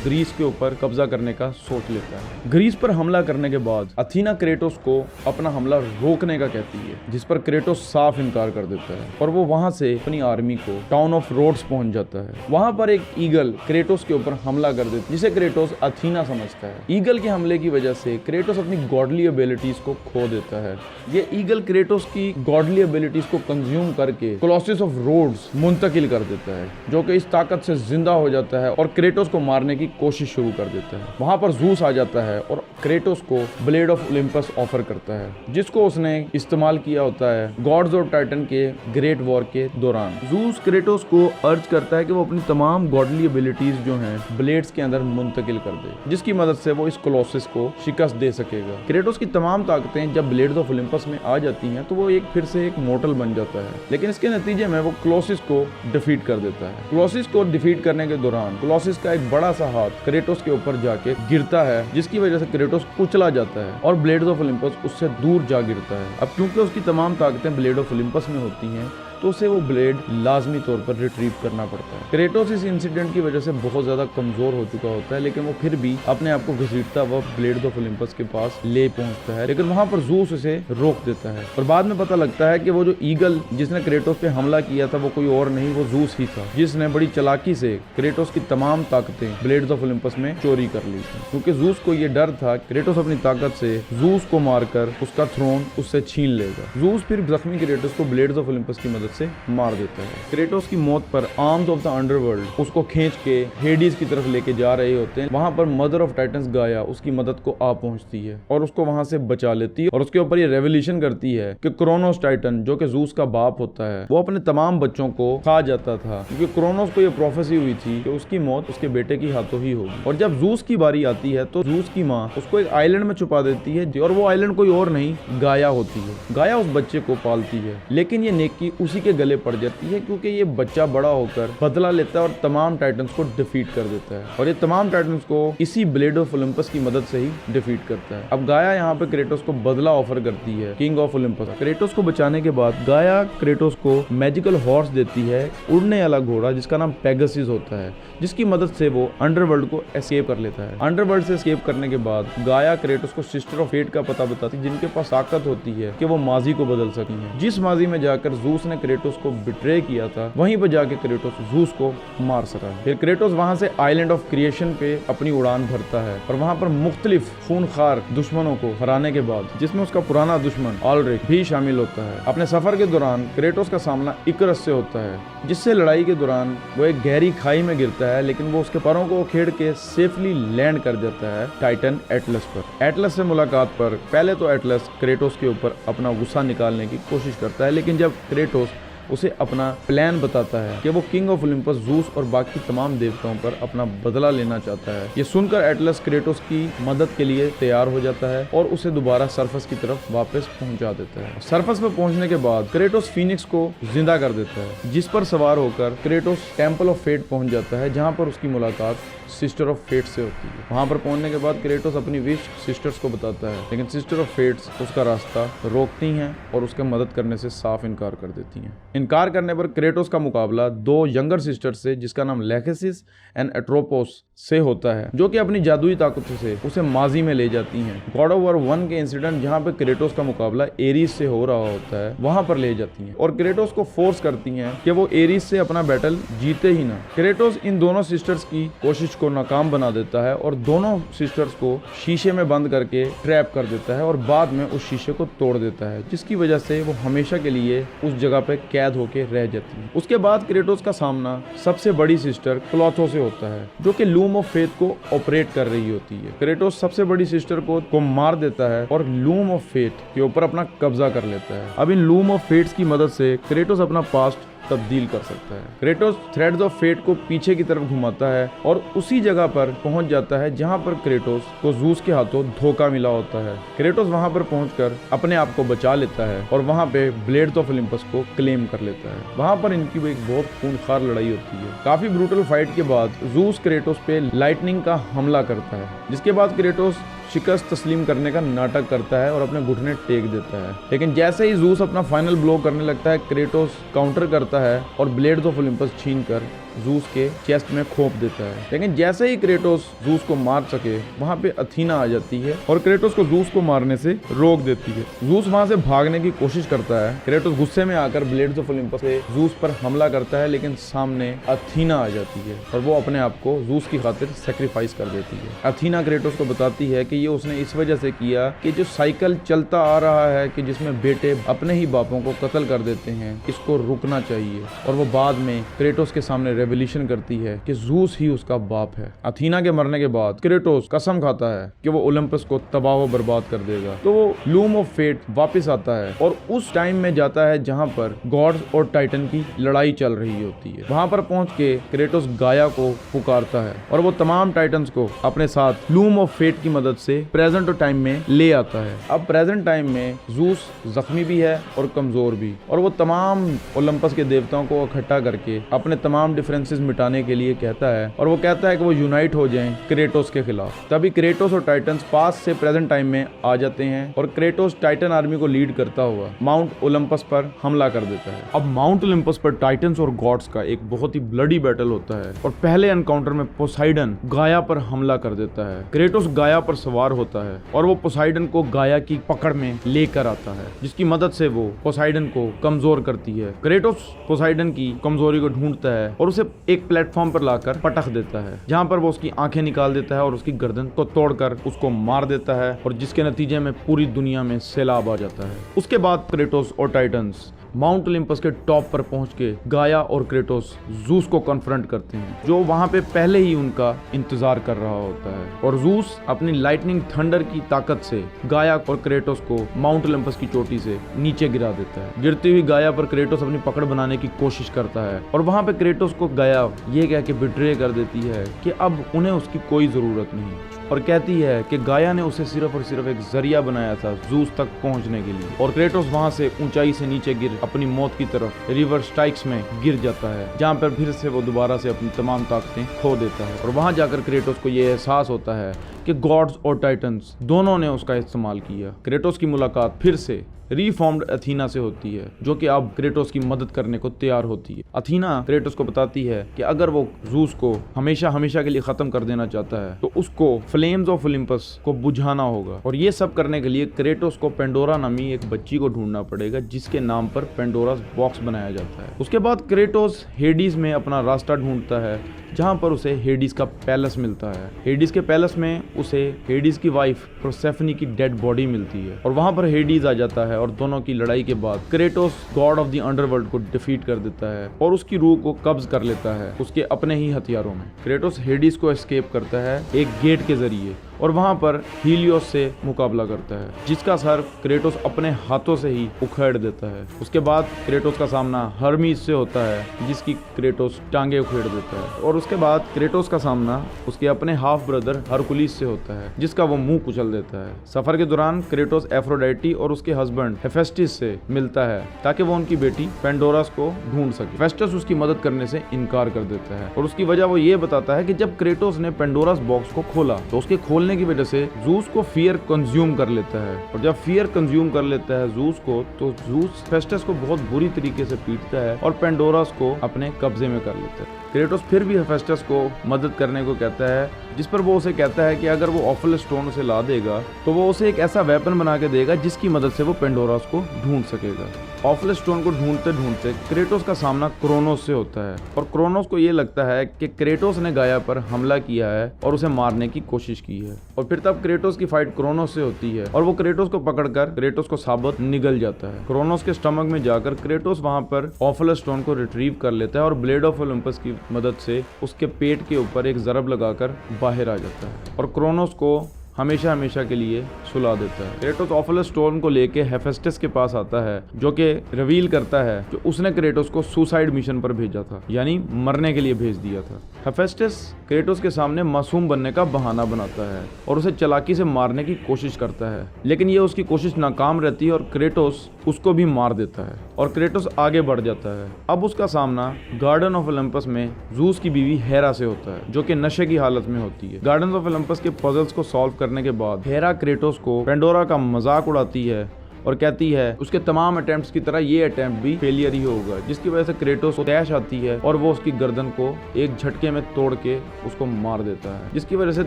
ग्रीस के ऊपर कब्जा करने का सोच लेता है। ग्रीस पर हमला करने के बाद अथीना क्रेटोस को अपना हमला रोकने का कहती है, जिस पर क्रेटोस साफ इनकार कर देता है और वो वहां से अपनी आर्मी को टाउन ऑफ रोड्स पहुंच जाता है। वहां पर एक ईगल क्रेटोस के ऊपर हमला कर देती है, जिसे क्रेटोस अथीना समझता है। ईगल के हमले की वजह से क्रेटोस अपनी गॉडली एबिलिटीज को खो देता है। ये ईगल क्रेटोस की गॉडली एबिलिटीज को कंज्यूम करके कोलोसस ऑफ रोड्स मुंतकिल कर देता है, जो कि इस ताकत से जिंदा हो जाता है और क्रेटोस को मारने की कोशिश शुरू कर देता है। वहां पर जूस आ जाता है और क्रेटोस को ब्लेड ऑफ ओलंपस ऑफर करता है, जिसको उसने इस्तेमाल किया होता है गॉड्स ऑफ टाइटन के ग्रेट वॉर के दौरान। जूस क्रेटोस को अर्ज करता है कि वो अपनी तमाम गॉडली एबिलिटीज जो हैं ब्लेड्स के अंदर मुंतकिल कर दे, जिसकी मदद से वो इस कोलोसस को शिकस्त दे सकेगा। क्रेटोस की तमाम ताकतें जब ब्लेड्स ऑफ ओलंपस में आ जाती हैं तो वो फिर से एक मोर्टल बन जाता है, लेकिन इसके नतीजे में वो कोलोसस को डिफीट कर देता है। कोलोसस को डिफीट करने के दौरान कोलोसस का एक बड़ा सा हाथ क्रेटोस के ऊपर जाके गिरता है, जिसकी वजह से क्रेटोस कुचला जाता है और ब्लेड्स ऑफ ओलंपस उससे दूर जा गिरता है। अब क्योंकि उसकी तमाम ताकतें ब्लेड ऑफ ओलंपस में होती हैं तो उसे वो ब्लेड लाजमी तौर पर रिट्रीव करना पड़ता है। क्रेटोस इस इंसिडेंट की वजह से बहुत ज्यादा कमजोर हो चुका होता है, लेकिन वो फिर भी अपने आप को घसीटता हुआ ब्लेड ऑफ ओलंपस के पास ले पहुंचता है, लेकिन वहां पर जूस उसे रोक देता है और बाद में पता लगता है कि वो जो ईगल जिसने क्रेटोस पे हमला किया था वो कोई और नहीं, वो जूस ही था, जिसने बड़ी चालाकी से क्रेटोस की तमाम ताकतें ब्लेड्स ऑफ ओलंपस में चोरी कर ली थी, क्योंकि जूस को ये डर था क्रेटोस अपनी ताकत से जूस को मारकर उसका थ्रोन उससे छीन लेगा। जूस फिर जख्मी क्रेटोस को ब्लेड्स ऑफ ओलंपस की मदद से मार देता है। क्रेटोस की मौत पर आर्म्स ऑफ द अंडरवर्ल्ड उसको खींच के हेडिस की तरफ लेके जा रहे होते हैं। वहां पर मदर ऑफ टाइटंस गाया उसकी मदद को आ पहुंचती है और उसको वहां से बचा लेती है और उसके ऊपर ये रेवोल्यूशन करती है कि क्रोनोस टाइटन, जो कि जूस का बाप होता है, वो अपने तमाम बच्चों को खा जाता था, क्योंकि क्रोनोस को ये प्रोफेसी हुई थी कि उसकी मौत उसके बेटे की हाथों ही होगी। और जब जूस की बारी आती है तो जूस की माँ उसको एक आइलैंड में छुपा देती है और वो आइलैंड कोई और नहीं गाया होती है। गाया उस बच्चे को पालती है, लेकिन ये नेकी उसी के गले पड़ जाती है, क्योंकि ये बच्चा बड़ा होकर बदला लेता है और तमाम टाइटन्स को डिफीट कर देता है और ये तमाम टाइटन्स को इसी ब्लेड ऑफ ओलंपस की मदद से ही डिफीट करता है। अब गाया यहाँ पे क्रेटोस को बदला ऑफर करती है किंग ऑफ ओलंपस। क्रेटोस को बचाने के बाद गाया क्रेटोस को मैजिकल हॉर्स देती है, उड़ने वाला घोड़ा जिसका नाम पेगासस होता है, जिसकी मदद से वो अंडरवर्ल्ड को एस्केप कर लेता है। अंडरवर्ल्ड से एस्केप करने के बाद गाया क्रेटोस को सिस्टर ऑफ फेट का पता बताती है, जिनके पास ताकत होती है कि वो माजी को बदल सकती है। जिस माजी में जाकर जूस ने क्रेटोस को बिट्रे किया था, वहीं पर जाके क्रेटोस जूस को मार सका। फिर क्रेटोस वहां से आइलैंड ऑफ क्रिएशन पे अपनी उड़ान भरता है और वहां पर मुख्तलिफ खूनखार दुश्मनों को हराने के बाद, जिसमें उसका पुराना दुश्मन ऑलरिक भी शामिल होता है, अपने सफर के दौरान क्रेटोस का सामना इकरस से होता है, जिससे लड़ाई के दौरान वो एक गहरी खाई में गिरता है, लेकिन वो उसके पैरों को खेड़ के सेफली लैंड कर जाता है टाइटन एटलस पर। एटलस से मुलाकात पर पहले तो एटलस क्रेटोस के ऊपर अपना गुस्सा निकालने की कोशिश करता है, लेकिन जब क्रेटोस उसे अपना प्लान बताता है कि वो किंग ऑफ ओलंपस जूस और बाकी तमाम देवताओं पर अपना बदला लेना चाहता है, ये सुनकर एटलस क्रेटोस की मदद के लिए तैयार हो जाता है और उसे दोबारा सरफस की तरफ वापस पहुंचा देता है। सरफस पर पहुंचने के बाद क्रेटोस फीनिक्स को जिंदा कर देता है, जिस पर सवार होकर क्रेटोस टेम्पल ऑफ फेट पहुंच जाता है, जहां पर उसकी मुलाकात सिस्टर ऑफ फेट से होती है। वहां पर पहुंचने के बाद क्रेटोस अपनी विश सिस्टर्स को बताता है, लेकिन सिस्टर ऑफ फेट्स उसका रास्ता रोकती हैं और उसके मदद करने से साफ इनकार कर देती हैं। इनकार करने पर क्रेटोस का मुकाबला दो यंगर सिस्टर्स से, जिसका नाम लेकेसिस एंड एट्रोपोस से होता है, जो कि अपनी जादुई ताकतों से उसे माजी में ले जाती हैं। गॉड ऑफ वॉर 1 के इंसिडेंट जहां पर क्रेटोस का मुकाबला एरीज से हो रहा होता है, वहां पर ले जाती हैं और क्रेटोस को फोर्स करती हैं कि वो एरीज से अपना बैटल जीते ही ना। क्रेटोस इन दोनों सिस्टर्स की कोशिश को नाकाम बना देता है और दोनों सिस्टर्स को शीशे में बंद करके ट्रैप कर देता है और बाद में उस शीशे को तोड़ देता है, जिसकी वजह से वो हमेशा के लिए उस जगह पे कैद होके रह जाती है। उसके बाद क्रेटोस का सामना सबसे बड़ी सिस्टर क्लॉथो से होता है, जो कि लूम ऑफ फेथ को ऑपरेट कर रही होती है। क्रेटोस सबसे बड़ी सिस्टर को मार देता है और लूम ऑफ फेथ के ऊपर अपना कब्जा कर लेता है। अब इन लूम ऑफ फेट्स की मदद से क्रेटोस अपना पास्ट तब्दील कर सकता है। क्रेटोस थ्रेड्स ऑफ फेट को पीछे की तरफ घुमाता है और उसी जगह पर पहुंच जाता है जहां पर क्रेटोस को ज़ूस के हाथों धोखा मिला होता है। क्रेटोस वहां पर पहुंचकर अपने आप को बचा लेता है और वहां पे ब्लेड्स ऑफ ओलंपस को क्लेम कर लेता है। वहां पर इनकी एक बहुत खूंखार लड़ाई होती है। काफी ब्रूटल फाइट के बाद ज़ूस क्रेटोस पे लाइटनिंग का हमला करता है, जिसके बाद क्रेटोस शिकस्त तस्लीम करने का नाटक करता है और अपने घुटने टेक देता है। लेकिन जैसे ही ज़ूस अपना फाइनल ब्लो करने लगता है, क्रेटोस काउंटर करता है और ब्लेड्स ऑफ ओलंपस छीनकर ज़ूस के चेस्ट में खोप देता है। लेकिन जैसे ही क्रेटोस ज़ूस को मार सके, वहां पे अथीना आ जाती है और क्रेटोस को ज़ूस को मारने से रोक देती है। ज़ूस वहां से भागने की कोशिश करता है। क्रेटोस गुस्से में आकर ब्लेड्स ऑफ ओलंपस से ज़ूस पर हमला करता है, लेकिन सामने अथीना आ जाती है और वो अपने आप को ज़ूस की खातिर सेक्रीफाइस कर देती है। अथीना क्रेटोस को बताती है कि ये उसने इस वजह से किया कि जो साइकिल चलता आ रहा है कि जिसमें बेटे अपने ही बापों को कत्ल कर देते हैं, इसको रुकना चाहिए। और वो बाद में क्रेटोस के सामने रेवोल्यूशन करती है कि ज़ूस ही उसका बाप है। अथीना के मरने के बाद क्रेटोस कसम खाता है कि वो ओलंपस को तबाह व बर्बाद कर देगा। तो वो लूम ऑफ फेट वापस आता है और उस टाइम में जाता है जहां पर गॉड्स और टाइटन की लड़ाई चल रही होती है। वहां पर पहुंच के क्रेटोस गाया को पुकारता है और वो तमाम टाइटन्स को अपने साथ लूम ऑफ फेट की मदद से प्रेजेंट टाइम में ले आता है। अब प्रेजेंट टाइम में ज़ूस जख्मी भी है और कमजोर भी, और वो तमाम ओलंपस के देवताओं को इकट्ठा करके अपने तमाम डिफरेंसेस मिटाने के लिए कहता है और वो कहता है कि वो यूनाइट हो जाएं क्रेटोस के खिलाफ। तभी क्रेटोस और टाइटन्स पास से प्रेजेंट टाइम में आ जाते हैं और क्रेटोस टाइटन आर्मी को लीड करता हुआ माउंट ओलंपस पर हमला कर देता है। अब माउंट ओलंपस पर टाइटन्स और गॉड्स का एक बहुत ही ब्लडी बैटल होता है और पहले एनकाउंटर में पोसाइडन गाया पर हमला कर देता है। क्रेटोस गाया पर सवार होता है और वो पोसाइडन को गाया की पकड़ में लेकर आता है, जिसकी मदद से वो पोसाइडन को कमजोर करती है। क्रेटोस पोसाइडन की कमजोरी को ढूंढता है और उसे एक प्लेटफॉर्म पर लाकर पटक देता है, जहां पर वो उसकी आंखें निकाल देता है और उसकी गर्दन को तोड़कर उसको मार देता है, और जिसके नतीजे में पूरी दुनिया में सैलाब आ जाता है। उसके बाद क्रेटोस और टाइटन्स माउंट ओलंपस के टॉप पर पहुंच के गाया और क्रेटोस ज़ूस को कन्फ्रंट करते हैं, जो वहां पे पहले ही उनका इंतजार कर रहा होता है। और ज़ूस अपनी लाइटनिंग थंडर की ताकत से गाया और क्रेटोस को माउंट ओलंपस की चोटी से नीचे गिरा देता है। गिरती हुई गाया पर क्रेटोस अपनी पकड़ बनाने की कोशिश करता है और वहां पे क्रेटोस को गाया ये कह के बिट्रे कर देती है कि अब उन्हें उसकी कोई जरूरत नहीं, और कहती है कि गाया ने उसे सिर्फ और सिर्फ एक जरिया बनाया था ज़ूस तक पहुंचने के लिए। और क्रेटोस वहां से ऊंचाई से नीचे गिर अपनी मौत की तरफ रिवर स्टाइक्स में गिर जाता है, जहां पर फिर से वो दोबारा से अपनी तमाम ताकतें खो देता है। और वहां जाकर क्रेटोस को ये एहसास होता है कि गॉड्स और टाइटन्स दोनों ने उसका इस्तेमाल किया। क्रेटोस की मुलाकात फिर से रीफॉर्म्ड अथीना से होती है, जो कि अब क्रेटोस की मदद करने को तैयार होती है। अथीना क्रेटोस को बताती है कि अगर वो ज़ूस को हमेशा हमेशा के लिए खत्म कर देना चाहता है तो उसको फ्लेम्स ऑफ ओलंपस को बुझाना होगा, और ये सब करने के लिए क्रेटोस को पेंडोरा नामी एक बच्ची को ढूंढना पड़ेगा, जिसके नाम पर पेंडोरास बॉक्स बनाया जाता है। उसके बाद क्रेटोस हेडीज में अपना रास्ता ढूंढता है, जहां पर उसे हेडीज का पैलेस मिलता है। हेडीज के पैलेस में उसे हेडीज की वाइफ प्रोसेफनी की डेड बॉडी मिलती है, और वहां पर हेडीज आ जाता है और दोनों की लड़ाई के बाद Kratos God of the underworld को डिफीट कर देता है और उसकी रूह को कब्ज कर लेता है उसके अपने ही हथियारों में। क्रेटोस हेडीज को एस्केप करता है एक गेट के जरिए और वहां पर हीलियोस से मुकाबला करता है, जिसका सर क्रेटोस अपने हाथों से ही उखेड़ देता है। उसके बाद क्रेटोस का सामना हर्मीस से होता है, जिसकी क्रेटोस टांगे उखेड़ देता है। और उसके बाद क्रेटोस का सामना उसके अपने हाफ ब्रदर हरकुलिस से होता है, जिसका वो मुंह कुचल देता है। सफर के दौरान क्रेटोस एफ्रोडाइटी और उसके हस्बैंड हेफेस्टिस से मिलता है ताकि वो उनकी बेटी पेंडोरास को ढूंढ सके। हेफेस्टस उसकी मदद करने से इनकार कर देता है और उसकी वजह वो ये बताता है कि जब क्रेटोस ने पेंडोरास बॉक्स को खोला तो उसके खोलने की वजह से जूस को फियर कंज्यूम कर लेता है, और जब फियर कंज्यूम कर लेता है जूस को, तो जूस हेफेस्टस को बहुत बुरी तरीके से पीटता है और पेंडोरास को अपने कब्जे में कर लेता है। क्रेटोस फिर भी हेफेस्टस को मदद करने को कहता है, जिस पर वो उसे कहता है कि अगर वो ऑफल स्टोन उसे ला देगा तो वो उसे एक ऐसा वेपन बना के देगा जिसकी मदद से वो पेंडोरास को ढूंढ सकेगा। ऑफल स्टोन को ढूंढते ढूंढते क्रेटोस का सामना क्रोनोस से होता है, और क्रोनोस को ये लगता है कि क्रेटोस ने गाया पर हमला किया है और उसे मारने की कोशिश की है। और फिर तब क्रेटोस की फाइट क्रोनोस से होती है और वो क्रेटोस को पकड़कर क्रेटोस को साबुत निगल जाता है। क्रोनोस के स्टमक में जाकर क्रेटोस वहां पर ऑफल स्टोन को रिट्रीव कर लेता है और ब्लेड ऑफ ओलंपस की मदद से उसके पेट के ऊपर एक जरब लगाकर बाहर आ जाता है और क्रोनोस को हमेशा हमेशा के लिए सुला देता है। क्रेटोस ऑफल स्टोन को लेके हेफेस्टस के पास आता है, जो कि रिवील करता है कि उसने क्रेटोस को सुसाइड मिशन पर भेजा था, यानी मरने के लिए भेज दिया था। हेफेस्टस क्रेटोस के सामने मासूम बनने का बहाना बनाता है और उसे चालाकी से मारने की कोशिश करता है, लेकिन ये उसकी कोशिश नाकाम रहती है और क्रेटोस उसको भी मार देता है और क्रेटोस आगे बढ़ जाता है। अब उसका सामना गार्डन ऑफ ओलंपस में जूस की बीवी हेरा से होता है, जो कि नशे की हालत में होती है। गार्डन ऑफ ओलंपस के पजल्स को सॉल्व करने के बाद हेरा क्रेटोस को पेंडोरा का मजाक उड़ाती है और कहती है उसके तमाम अटेम्प्ट्स की तरह ये अटेम्प्ट भी फेलियर ही होगा, जिसकी वजह से क्रेटोस को तैश आती है और वो उसकी गर्दन को एक झटके में तोड़ के उसको मार देता है, जिसकी वजह से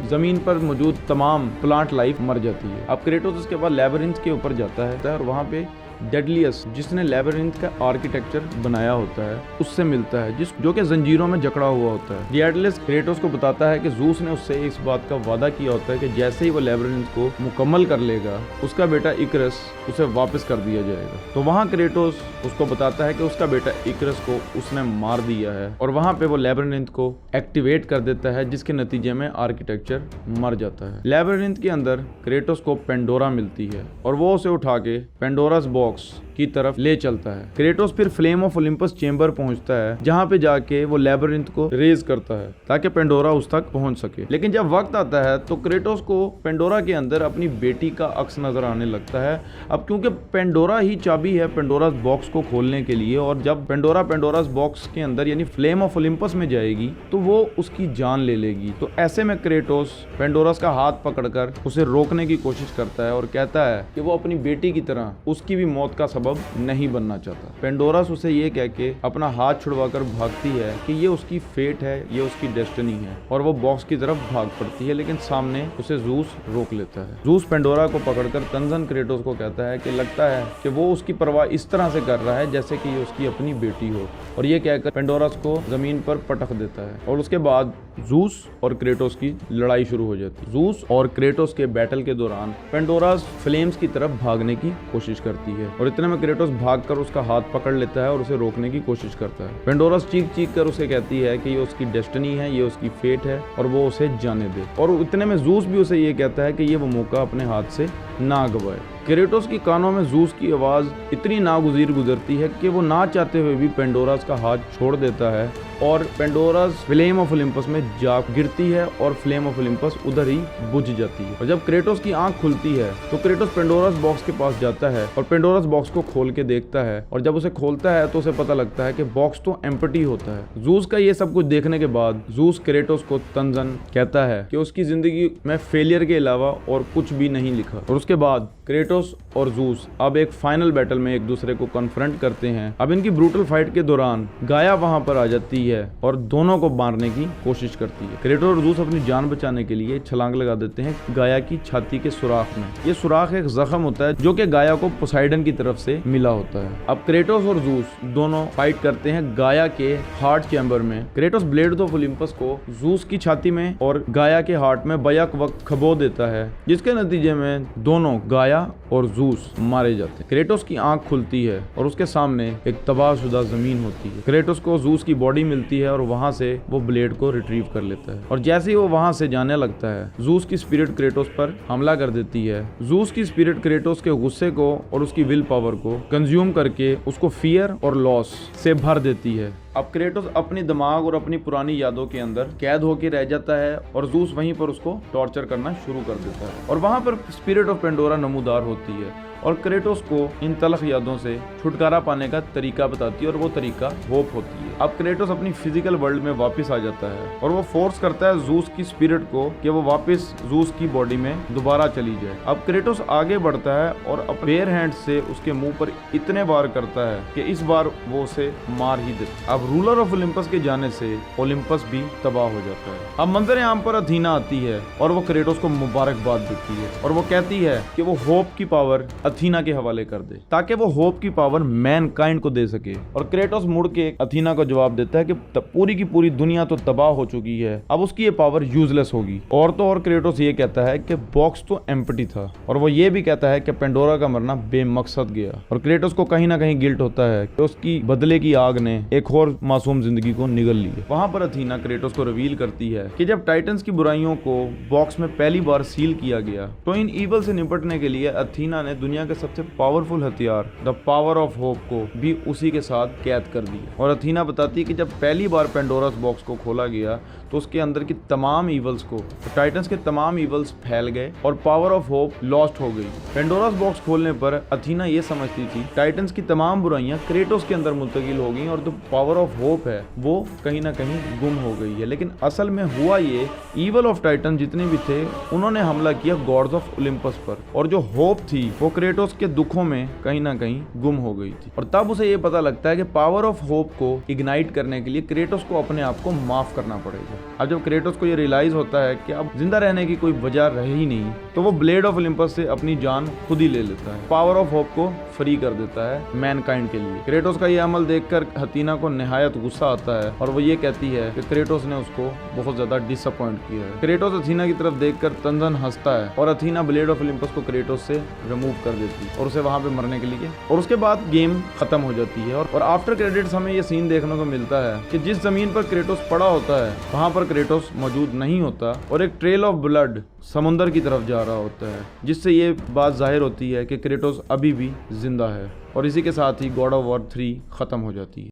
जमीन पर मौजूद तमाम प्लांट लाइफ मर जाती है। अब क्रेटोस उसके बाद लैबिरिंथ के ऊपर जाता है और वहाँ पे डेडलियस, जिसने लैबिरिंथ का आर्किटेक्चर बनाया होता है, उससे मिलता है, जो कि जंजीरों में जकड़ा हुआ होता है। डेडलियस क्रेटोस को बताता है कि जूस ने उससे इस बात का वादा किया होता है कि जैसे ही वो लैबिरिंथ को मुकम्मल कर लेगा उसका बेटा इकरस उसे वापस कर दिया जाएगा। तो वहाँ क्रेटोस उसको बताता है कि उसका बेटा इकरस को उसने मार दिया है और वहाँ पे वो लैबिरिंथ को एक्टिवेट कर देता है, जिसके नतीजे में आर्किटेक्चर मर जाता है। लैबिरिंथ के अंदर क्रेटोस को पेंडोरा मिलती है और वो उसे उठा के पेंडोरास बॉक्स की तरफ ले चलता है। क्रेटोस फिर फ्लेम ऑफ ओलंपस चेंबर पहुंचता है, जहां पे जाके वो लैबिरिंथ को रेज करता है ताकि पेंडोरा उस तक पहुंच सके। लेकिन जब वक्त आता है तो क्रेटोस को पेंडोरा के अंदर अपनी बेटी का अक्स नजर आने लगता है। अब क्योंकि पेंडोरा ही चाबी है पेंडोरास बॉक्स को खोलने के लिए, और जब पेंडोरा पेंडोरास बॉक्स के अंदर यानी फ्लेम ऑफ ओलंपस में जाएगी तो वो उसकी जान ले लेगी। तो ऐसे में क्रेटोस पेंडोरास का हाथ पकड़कर उसे रोकने की कोशिश करता है और कहता है कि वो अपनी बेटी की तरह उसकी भी मौत का सबब नहीं बनना चाहता। पेंडोरास उसे ये कह के अपना हाथ छुड़वाकर भागती है कि ये उसकी फेट है, ये उसकी डेस्टिनी है, और वो बॉक्स की तरफ भाग पड़ती है, लेकिन सामने उसे जूस रोक लेता है। जूस पेंडोरा को पकड़कर तंजन क्रेटोस को कहता है कि लगता है कि वो उसकी परवाह इस तरह से कर रहा है जैसे कि ये उसकी अपनी बेटी हो, और ये कहकर पेंडोरास को जमीन पर पटक देता है। और उसके बाद जूस और क्रेटोस की लड़ाई शुरू हो जाती है। जूस और क्रेटोस के बैटल के दौरान पेंडोरास फ्लेम्स की तरफ भागने की कोशिश करती है और इतने में क्रेटोस भागकर उसका हाथ पकड़ लेता है और उसे रोकने की कोशिश करता है। पेंडोरास चीख कर उसे कहती है कि ये उसकी डेस्टिनी है, ये उसकी फेट है और वो उसे जाने दे। और इतने में जूस भी उसे ये कहता है कि ये वो मौका अपने हाथ से ना गवाए। क्रेटोस की कानों में जूस की आवाज इतनी नागुजीर गुजरती है कि वो ना चाहते हुए भी पेंडोरास का हाथ छोड़ देता है और पेंडोरास फ्लेम ऑफ ओलंपस में जा गिरती है और फ्लेम ऑफ ओलंपस उधर ही बुझ जाती है। और जब क्रेटोस की आंख खुलती है तो क्रेटोस पेंडोरास बॉक्स के पास जाता है और पेंडोरास बॉक्स को खोल के देखता है, और जब उसे खोलता है तो उसे पता लगता है कि बॉक्स तो एम्प्टी होता है। जूस का ये सब कुछ देखने के बाद जूस क्रेटोस को तंजन कहता है कि उसकी जिंदगी में फेलियर के अलावा और कुछ भी नहीं लिखा। और उसके बाद क्रेटोस और जूस अब एक फाइनल बैटल में एक दूसरे को कन्फ्रंट करते हैं। अब इनकी ब्रूटल फाइट के दौरान गाया वहां पर आ जाती है और दोनों को मारने की कोशिश करती है। क्रेटोस और जूस अपनी जान बचाने के लिए छलांग लगा देते हैं गाया की छाती के सुराख में। ये सुराख एक जख्म होता है जो कि गाया को पोसाइडन की तरफ से मिला होता है। अब क्रेटोस और जूस दोनों फाइट करते हैं गाया के हार्ट चैम्बर में। क्रेटोस ब्लेड ऑफ ओलंपस को जूस की छाती में और गाया के हार्ट में बैक वक्त खबो देता है, जिसके नतीजे में दोनों गाया और जूस मारे जाते हैं। क्रेटोस की आंख खुलती है और उसके सामने एक तबाहशुदा जमीन होती है। क्रेटोस को जूस की बॉडी मिलती है और वहां से वो ब्लेड को रिट्रीव कर लेता है और जैसे ही वो वहां से जाने लगता है, जूस की स्पिरिट क्रेटोस पर हमला कर देती है। जूस की स्पिरिट क्रेटोस के गुस्से को और उसकी विल पावर को कंज्यूम करके उसको फियर और लॉस से भर देती है। अब क्रेटोस अपनी दिमाग और अपनी पुरानी यादों के अंदर कैद होकर रह जाता है और जूस वहीं पर उसको टॉर्चर करना शुरू कर देता है और वहां पर स्पिरिट ऑफ पेंडोरा नमूदार होती है और क्रेटोस को इन तलख यादों से छुटकारा पाने का तरीका बताती है और वो तरीका होप होती है। अब क्रेटोस अपनी फिजिकल वर्ल्ड में वापस आ जाता है और वो फोर्स करता है जूस की स्पिरिट को कि वो वापस जूस की बॉडी में दोबारा चली जाए। अब क्रेटोस आगे बढ़ता है और अपने बेयर हैंड से उसके मुंह पर इतने वार करता है कि इस बार वो उसे मार ही देता है। अब रूलर ऑफ ओलंपस के जाने से ओलंपस भी तबाह हो जाता है। अब मंजर आम पर अथीना आती है और वो क्रेटोस को मुबारकबाद देती है और वो कहती है कि वो होप की पावर अथीना के हवाले कर दे ताकि वो होप की पावर मैनकाइंड को दे सके। और क्रेटोस मुड़ के अथीना को जवाब देता है कि पूरी की पूरी दुनिया तो तबाह हो चुकी है, अब उसकी ये पावर यूजलेस होगी। और तो और क्रेटोस ये कहता है कि बॉक्स तो एम्प्टी था और वो ये भी कहता है कि पेंडोरा का मरना बेमकसद गया। और क्रेटोस को कहीं ना कहीं गिल्ट होता है कि उसकी बदले की आग ने एक और मासूम जिंदगी को निगल लिया। वहां पर अथीना क्रेटोस को रिवील करती है कि जब टाइटंस की बुराइयों को बॉक्स में पहली बार सील किया गया तो इन ईवल से निपटने के लिए अथीना ने दुनिया के सबसे पावरफुल हथियार द पावर ऑफ होप को भी उसी के साथ कैद कर दिया। और अथीना बताती है कि जब पहली बार पेंडोरास बॉक्स को खोला गया तो उसके अंदर की तमाम ईवल्स को टाइटंस के तमाम ईवल्स फैल गए और पावर ऑफ होप लॉस्ट हो गई। पेंडोरास बॉक्स खोलने पर अथीना ये समझती थी टाइटंस की तमाम बुराइयां क्रेटोस के अंदर मुंतकिल हो गई और जो पावर ऑफ होप है वो कहीं ना कहीं गुम हो गई है। लेकिन असल में हुआ ये, ईवल ऑफ टाइटन जितने भी थे उन्होंने हमला किया गॉड्स ऑफ ओलंपस पर और जो होप थी वो क्रेटोस के दुखों में कहीं ना कहीं गुम हो गई थी। और तब उसे ये पता लगता है कि पावर ऑफ होप को इग्नाइट करने के लिए क्रेटोस को अपने आप को माफ करना पड़ेगा। अब जब क्रेटोस को ये रियलाइज होता है कि अब जिंदा रहने की कोई वजह रही ही नहीं तो वो ब्लेड ऑफ ओलंपस से अपनी जान खुद ही ले लेता है, पावर ऑफ होप को फ्री कर देता है मैनकाइंड के लिए। क्रेटोस का ये अमल देखकर अथीना को निहायत गुस्सा आता है और वो ये कहती है कि क्रेटोस ने उसको बहुत ज्यादा डिसअपॉइंट किया है। क्रेटोस अथीना की तरफ देखकर तंजन हंसता है और अथीना ब्लेड ऑफ ओलंपस को क्रेटोस से रिमूव कर देती है और उसे वहां पे मरने के लिए, और उसके बाद गेम खत्म हो जाती है। और आफ्टर क्रेडिट्स हमें ये सीन देखने को मिलता है कि जिस जमीन पर क्रेटोस पड़ा होता है वहां पर क्रेटोस मौजूद नहीं होता और एक ट्रेल ऑफ ब्लड समुंदर की तरफ जा रहा होता है, जिससे ये बात जाहिर होती है कि क्रेटोस अभी भी जिंदा है। और इसी के साथ ही गॉड ऑफ वॉर 3 खत्म हो जाती है।